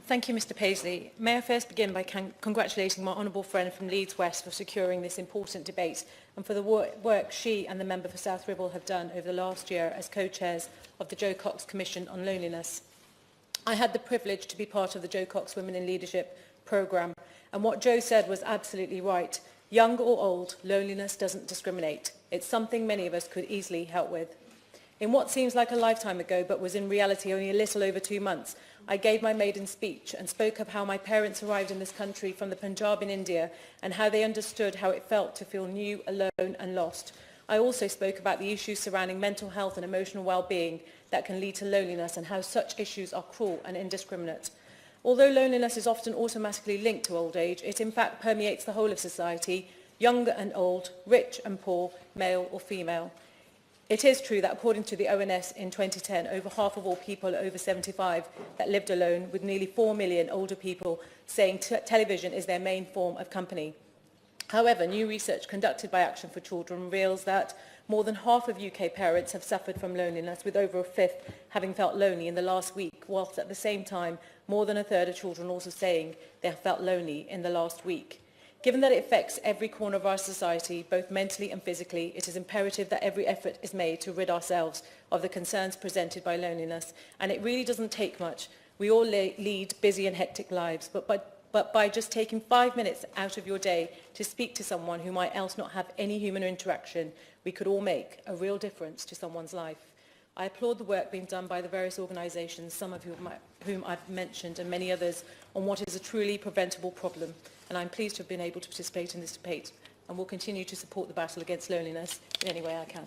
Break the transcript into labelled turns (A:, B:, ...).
A: Thank you, Mr Paisley. May I first begin by congratulating my honourable friend from Leeds West for securing this important debate and for the work she and the member for South Ribble have done over the last year as co-chairs of the Jo Cox Commission on Loneliness. I had the privilege to be part of the Jo Cox Women in Leadership programme, and what Jo said was absolutely right. Young or old, loneliness doesn't discriminate. It's something many of us could easily help with. In what seems like a lifetime ago, but was in reality only a little over 2 months, I gave my maiden speech and spoke of how my parents arrived in this country from the Punjab in India and how they understood how it felt to feel new, alone and lost. I also spoke about the issues surrounding mental health and emotional well-being that can lead to loneliness and how such issues are cruel and indiscriminate. Although loneliness is often automatically linked to old age, it in fact permeates the whole of society, young and old, rich and poor, male or female. It is true that according to the ONS in 2010, over half of all people over 75 that lived alone, with nearly 4 million older people saying television is their main form of company. However, new research conducted by Action for Children reveals that more than half of UK parents have suffered from loneliness, with over a fifth having felt lonely in the last week, whilst at the same time, more than a third of children also saying they have felt lonely in the last week. Given that it affects every corner of our society, both mentally and physically, it is imperative that every effort is made to rid ourselves of the concerns presented by loneliness. And it really doesn't take much. We all lead busy and hectic lives, but by just taking 5 minutes out of your day to speak to someone who might else not have any human interaction, we could all make a real difference to someone's life. I applaud the work being done by the various organisations, some of whom I've mentioned, and many others, on what is a truly preventable problem. And I'm pleased to have been able to participate in this debate and will continue to support the battle against loneliness in any way I can.